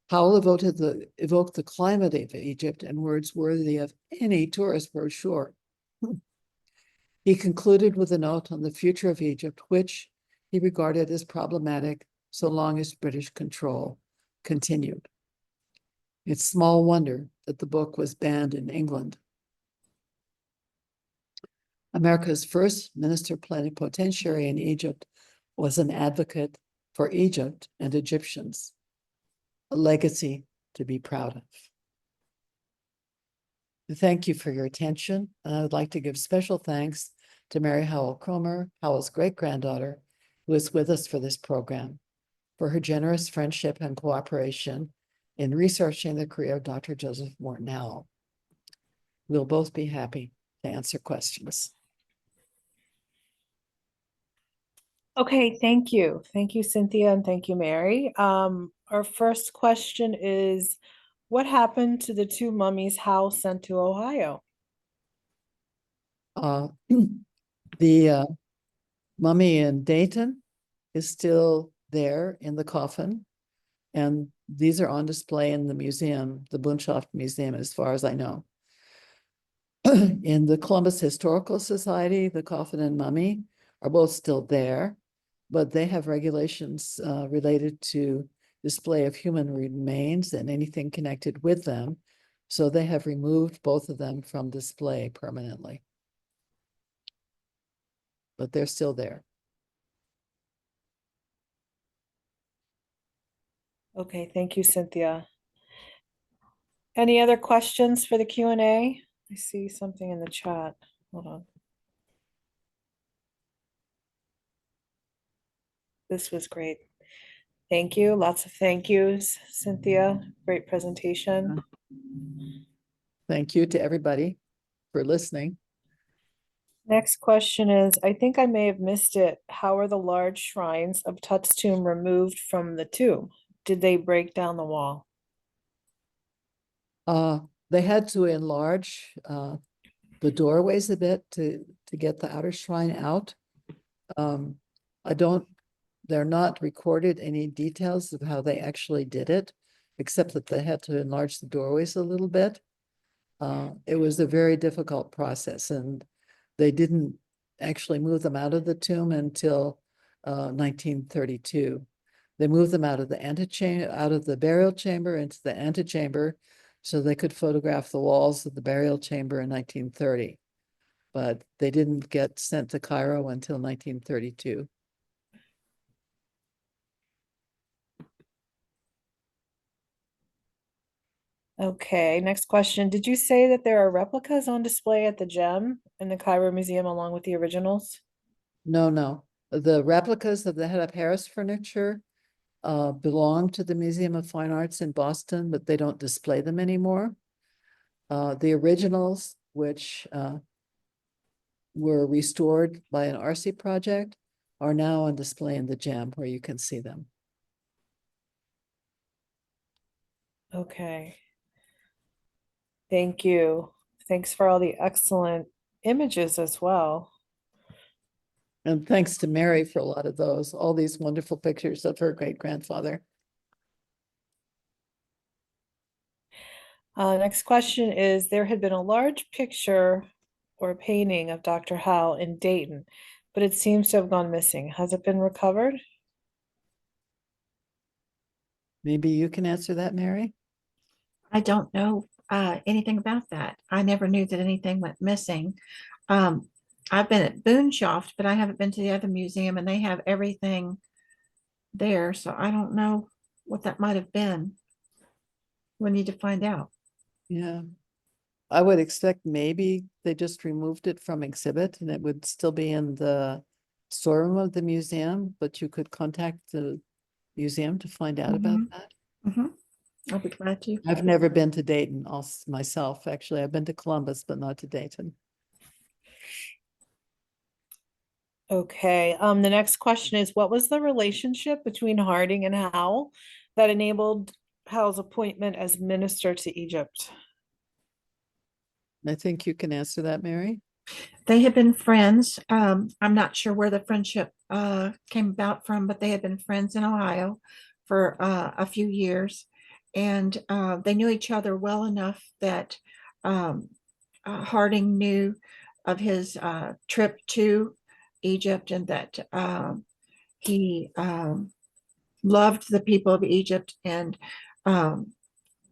Howell evoked the climate of Egypt in words worthy of any tourist brochure. He concluded with a note on the future of Egypt, which he regarded as problematic so long as British control continued. It's small wonder that the book was banned in England. America's first minister plenipotentiary in Egypt was an advocate for Egypt and Egyptians, a legacy to be proud of. Thank you for your attention. And I would like to give special thanks to Mary Howell Cromer, Howell's great-granddaughter, who is with us for this program, for her generous friendship and cooperation in researching the career of Dr. Joseph Morton Howell. We'll both be happy to answer questions. Okay, thank you. Thank you, Cynthia, and thank you, Mary. Our first question is, what happened to the two mummies Howell sent to Ohio? The mummy in Dayton is still there in the coffin, and these are on display in the museum, the Bunshaft Museum, as far as I know. In the Columbus Historical Society, the coffin and mummy are both still there, but they have regulations related to display of human remains and anything connected with them. So they have removed both of them from display permanently. But they're still there. Okay, thank you, Cynthia. Any other questions for the Q&A? I see something in the chat. Hold on. This was great. Thank you. Lots of thank yous, Cynthia. Great presentation. Thank you to everybody for listening. Next question is, I think I may have missed it. How are the large shrines of Tut's tomb removed from the tomb? Did they break down the wall? They had to enlarge the doorways a bit to get the outer shrine out. They're not recorded any details of how they actually did it, except that they had to enlarge the doorways a little bit. It was a very difficult process, and they didn't actually move them out of the tomb until 1932. They moved them out of the antechamber, out of the burial chamber into the antechamber, so they could photograph the walls of the burial chamber in 1930. But they didn't get sent to Cairo until 1932. Okay, next question. Did you say that there are replicas on display at the Gem in the Cairo Museum along with the originals? No. The replicas of the head of Harris furniture belong to the Museum of Fine Arts in Boston, but they don't display them anymore. The originals, which were restored by an RC project, are now on display in the Gem where you can see them. Okay. Thank you. Thanks for all the excellent images as well. And thanks to Mary for a lot of those, all these wonderful pictures of her great-grandfather. Next question is, there had been a large picture or painting of Dr. Howell in Dayton, but it seems to have gone missing. Has it been recovered? Maybe you can answer that, Mary? I don't know anything about that. I never knew that anything went missing. I've been at Boonshoft, but I haven't been to the other museum, and they have everything there. So I don't know what that might have been. We need to find out. Yeah. I would expect maybe they just removed it from exhibit and it would still be in the storeroom of the museum, but you could contact the museum to find out about that. I'll be glad to. I've never been to Dayton myself, actually. I've been to Columbus, but not to Dayton. Okay, the next question is, what was the relationship between Harding and Howell that enabled Howell's appointment as minister to Egypt? I think you can answer that, Mary. They had been friends. I'm not sure where the friendship came about from, but they had been friends in Ohio for a few years, and they knew each other well enough that Harding knew of his trip to Egypt, and that he loved the people of Egypt. And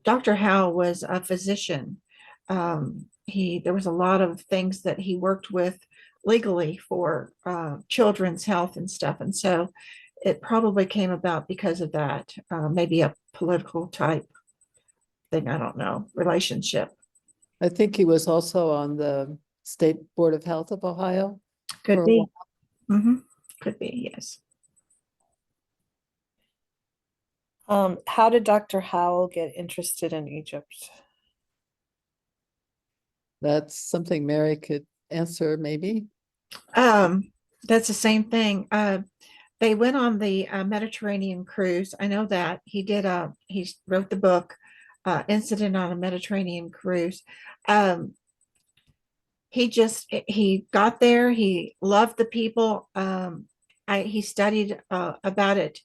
Dr. Howell was a physician. There was a lot of things that he worked with legally for children's health and stuff, and so it probably came about because of that. Maybe a political type thing. I don't know, relationship. I think he was also on the State Board of Health of Ohio. Could be. Could be, yes. How did Dr. Howell get interested in Egypt? That's something Mary could answer, maybe. That's the same thing. They went on the Mediterranean cruise. I know that he wrote the book, Incident on a Mediterranean Cruise. Um, he got there. He loved the people. He studied about it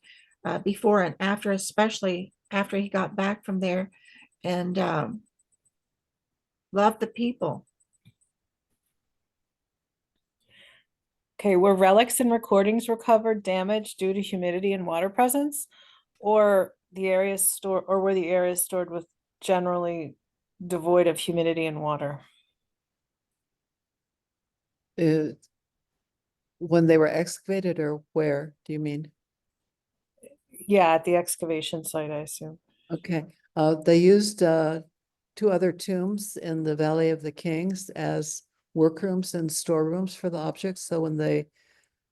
before and after, especially after he got back from there, and loved the people. Okay, were relics and recordings recovered damaged due to humidity and water presence? Or were the areas stored with generally devoid of humidity and water? Uh, when they were excavated, or where do you mean? Yeah, at the excavation site, I assume. Okay, they used two other tombs in the Valley of the Kings as workrooms and storerooms for the objects. So when they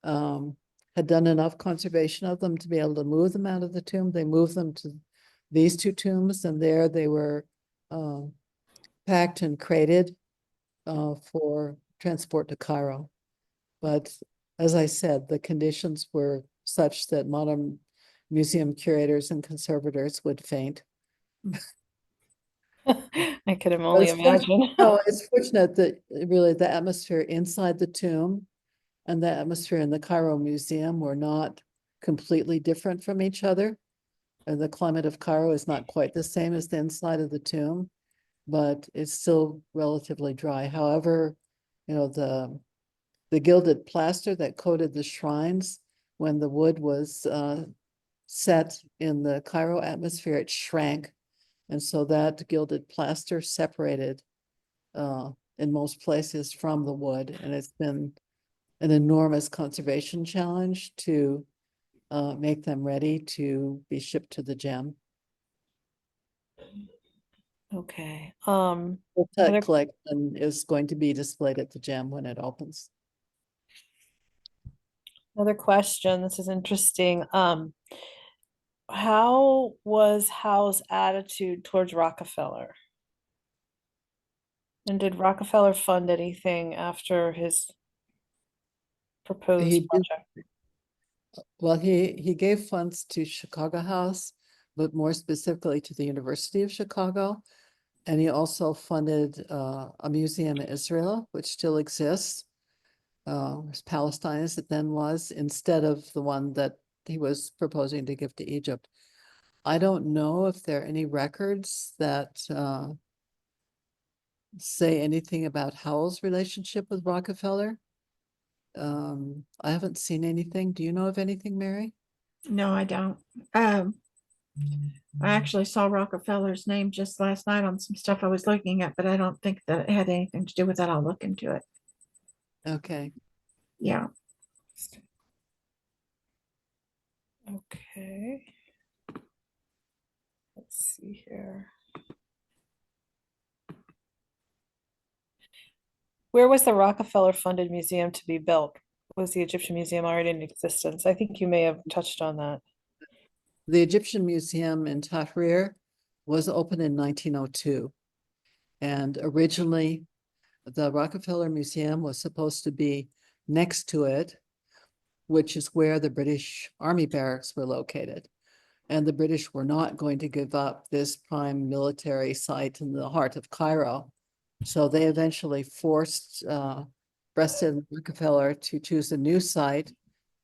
had done enough conservation of them to be able to move them out of the tomb, they moved them to these two tombs, and there they were packed and crated for transport to Cairo. But as I said, the conditions were such that modern museum curators and conservators would faint. I could But only imagine. no, it's fortunate that really the atmosphere inside the tomb and the atmosphere in the Cairo Museum were not completely different from each other. And the climate of Cairo is not quite the same as the inside of the tomb, but it's still relatively dry. However, the gilded plaster that coated the shrines when the wood was set in the Cairo atmosphere, it shrank. And so that gilded plaster separated in most places from the wood. And it's been an enormous conservation challenge to make them ready to be shipped to the gem. Okay. The Tut Another collection is going to be displayed at the gem when it opens. another question. This is interesting. How was Howe's attitude towards Rockefeller? And did Rockefeller fund anything after his He proposed did, project? well, he gave funds to Chicago House, but more specifically to the University of Chicago. And he also funded a museum in Israel, which still exists, as Palestine as it then was, instead of the one that he was proposing to give to Egypt. I don't know if there are any records that say anything about Howell's relationship with Rockefeller. I haven't seen anything. Do you know of anything, Mary? No, I don't. Um, I actually saw Rockefeller's name just last night on some stuff I was looking at, but I don't think that it had anything to do with that. I'll look into it. Okay. Yeah. Okay. Let's see here. Where was the Rockefeller funded museum to be built? Was the Egyptian Museum already in existence? I think you may have touched on that. The Egyptian Museum in Tahrir was opened in 1902. And originally, the Rockefeller Museum was supposed to be next to it, which is where the British Army barracks were located. And the British were not going to give up this prime military site in the heart of Cairo. So they eventually forced Breasted and Rockefeller to choose a new site,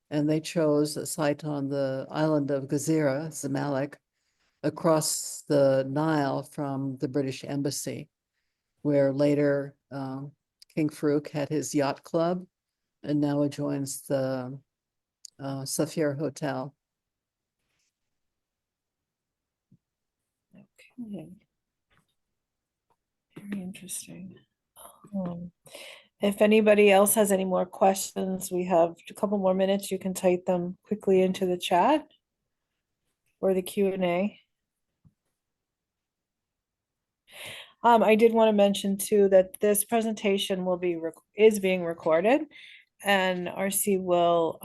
and they chose a site on the island of Gezira, Zamalek, across the Nile from the British Embassy, where later King Farouk had his yacht club and now adjoins the Safir Hotel. Okay. Very interesting. Um, if anybody else has any more questions, we have a couple more minutes. You can type them quickly into the chat or the Q&A. I did want to mention too that this presentation is being recorded, and RC will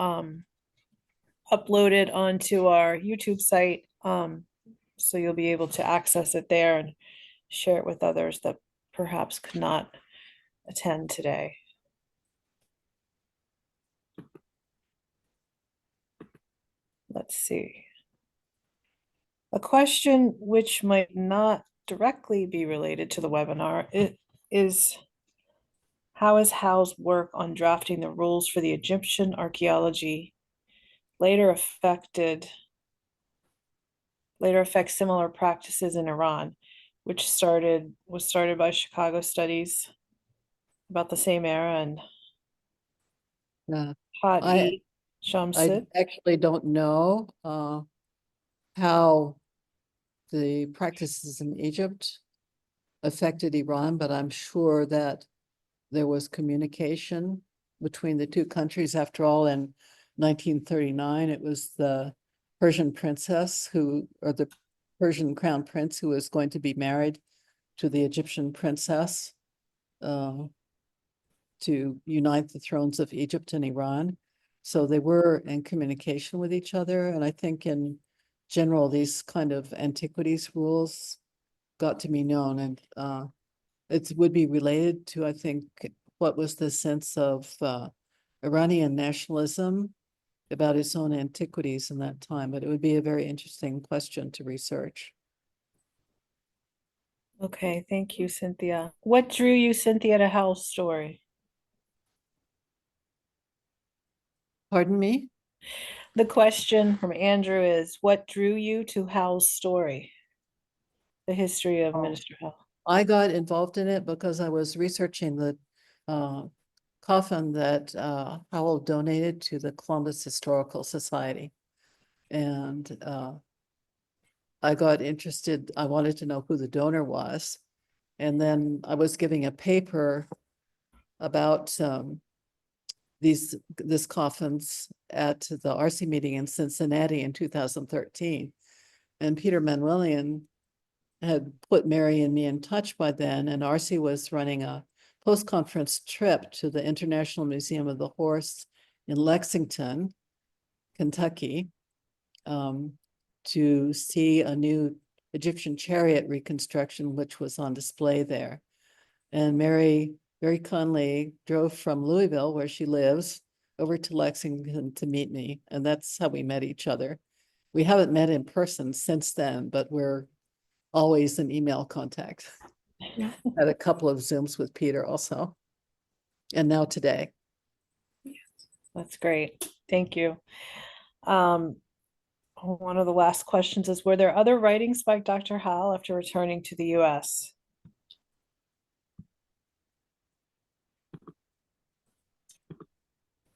upload it onto our YouTube site, so you'll be able to access it there and share it with others that perhaps could not attend today. Let's see. A question which might not directly be related to the webinar is how is Howell's work on drafting the rules for the Egyptian archaeology later affect similar practices in Iran, which was started by Chicago Studies about the same era, and Yeah, Hot I E. Shamsid. actually don't know how the practices in Egypt affected Iran, but I'm sure that there was communication between the two countries. After all, in 1939, it was the Persian princess or the Persian crown prince who was going to be married to the Egyptian princess to unite the thrones of Egypt and Iran. So they were in communication with each other. And I think in general, these kind of antiquities rules got to be known, and it would be related to, I think, what was the sense of Iranian nationalism about its own antiquities in that time, but it would be a very interesting question to research. Okay, thank you, Cynthia. What drew you, Cynthia, to Howell's story? Pardon me? The question from Andrew is, what drew you to Howell's story? The history of Minister Howell. I got involved in it because I was researching the coffin that Howell donated to the Columbus Historical Society. And I got interested. I wanted to know who the donor was. And then I was giving a paper about this coffins at the RC meeting in Cincinnati in 2013. And Peter Manwillian had put Mary and me in touch by then, and RC was running a post-conference trip to the International Museum of the Horse in Lexington, Kentucky, to see a new Egyptian chariot reconstruction, which was on display there. And Mary very kindly drove from Louisville, where she lives, over to Lexington to meet me. And that's how we met each other. We haven't met in person since then, but we're always in email contact. Yeah. Had a couple of Zooms with Peter also. And now today. That's great. Thank you. One of the last questions is, were there other writings by Dr. Howell after returning to the US?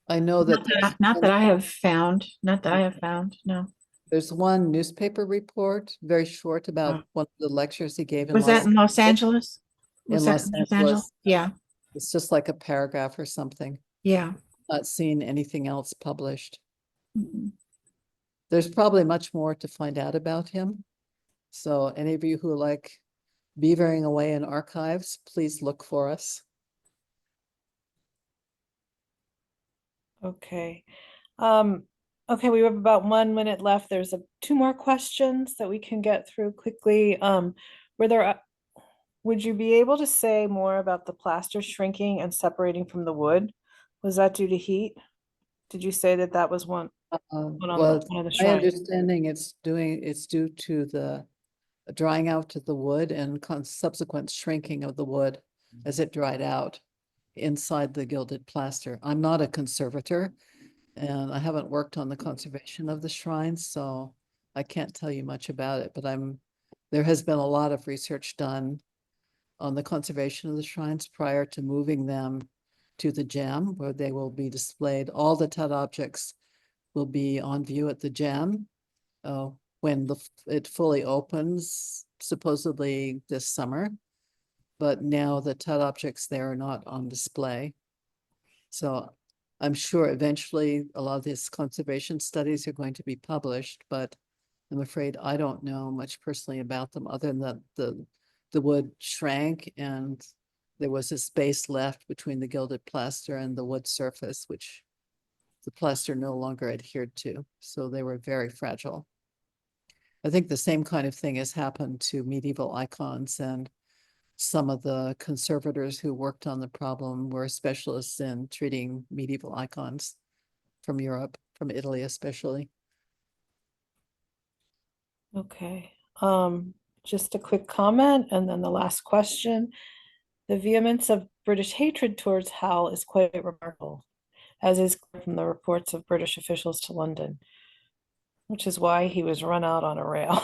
I know that Not that I have found, no. there's one newspaper report, very short, about one of the lectures he gave in Was that in Los Angeles? Was that Los in Los Angeles. Angeles? Yeah, It's just like a paragraph or something. yeah. Not seen anything else published. Mhm. There's probably much more to find out about him. So any of you who like beavering away in archives, please look for us. Okay. Okay, we have about 1 minute left. There's two more questions that we can get through quickly. Would you be able to say more about the plaster shrinking and separating from the wood? Was that due to heat? Did you say that that was one on Well, one of the my shrines? understanding it's due to the drying out of the wood and subsequent shrinking of the wood as it dried out inside the gilded plaster. I'm not a conservator, and I haven't worked on the conservation of the shrines, so I can't tell you much about it, but there has been a lot of research done on the conservation of the shrines prior to moving them to the gem, where they will be displayed. All the Tut objects will be on view at the gem when it fully opens, supposedly this summer. But now the Tut objects there are not on display. So I'm sure eventually a lot of these conservation studies are going to be published, but I'm afraid I don't know much personally about them, other than that the wood shrank and there was a space left between the gilded plaster and the wood surface, which the plaster no longer adhered to. So they were very fragile. I think the same kind of thing has happened to medieval icons and some of the conservators who worked on the problem were specialists in treating medieval icons from Europe, from Italy especially. Okay, just a quick comment and then the last question. The vehemence of British hatred towards Howell is quite remarkable, as is clear from the reports of British officials to London, which is why he was run out on a rail.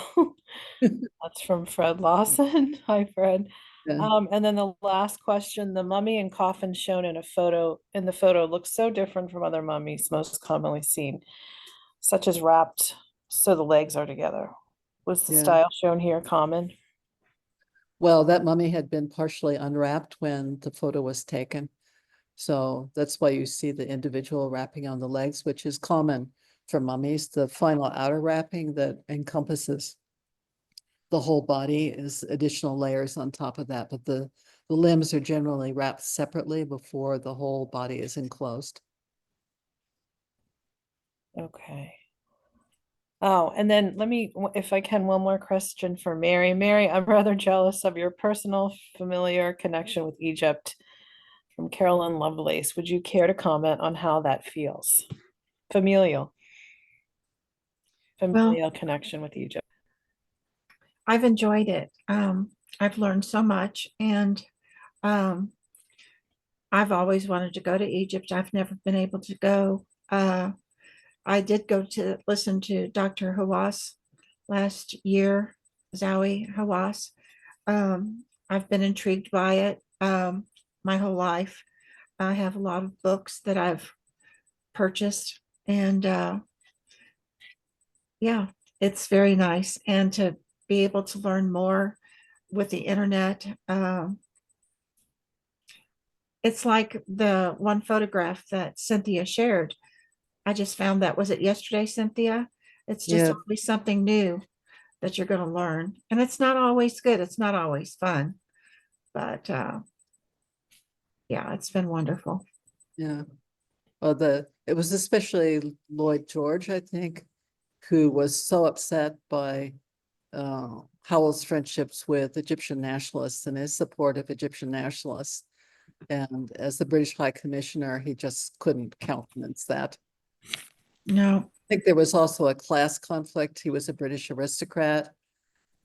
That's from Fred Lawson. Hi, Fred. Yeah. And then the last question, the mummy and coffin shown in the photo looks so different from other mummies most commonly seen, such as wrapped so the legs are together. Was the Yeah. style shown here common? Well, that mummy had been partially unwrapped when the photo was taken. So that's why you see the individual wrapping on the legs, which is common for mummies. The final outer wrapping that encompasses the whole body is additional layers on top of that, but the limbs are generally wrapped separately before the whole body is enclosed. Okay. Oh, and then let me, if I can, one more question for Mary. Mary, I'm rather jealous of your personal familiar connection with Egypt from Carolyn Lovelace. Would you care to comment on how that feels? Familial. Well, Familial connection with Egypt. I've enjoyed it. I've learned so much, and um, I've always wanted to go to Egypt. I've never been able to go. I did go to listen to Dr. Hawass last year, Zowie Hawass. I've been intrigued by it my whole life. I have a lot of books that I've purchased, and yeah, it's very nice. And to be able to learn more with the internet, it's like the one photograph that Cynthia shared. I just found that, was it yesterday, Cynthia? It's just Yeah. always something new that you're going to learn. And it's not always good. It's not always fun. But yeah, it's been wonderful. Yeah. Well, it was especially Lloyd George, I think, who was so upset by Howell's friendships with Egyptian nationalists and his support of Egyptian nationalists. And as the British High Commissioner, he just couldn't countenance that. No, I think there was also a class conflict. He was a British aristocrat,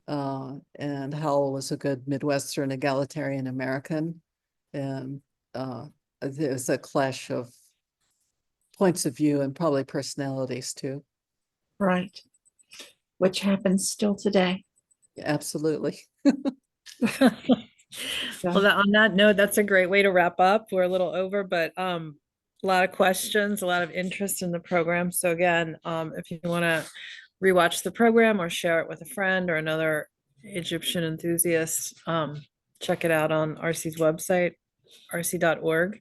and Howell was a good Midwestern egalitarian American. And there's a clash of points of view and probably personalities too. right. Which happens still today. Absolutely. Well, on that note, that's a great way to wrap up. We're a little over, but a lot of questions, a lot of interest in the program. So again, if you want to rewatch the program or share it with a friend or another Egyptian enthusiast, check it out on RC's website, rc.org.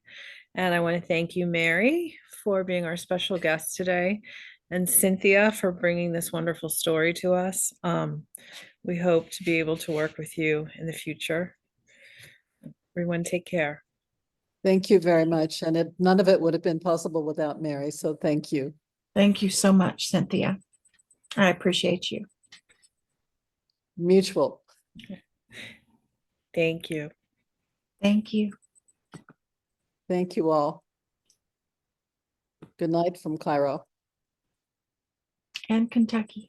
And I want to thank you, Mary, for being our special guest today, and Cynthia for bringing this wonderful story to us. We hope to be able to work with you in the future. Everyone, take care. Thank you very much. And none of it would have been possible without Mary. So thank you. Thank you so much, Cynthia. I appreciate you. Mutual. Thank you. Thank you. Thank you all. Good night from Cairo. And Kentucky.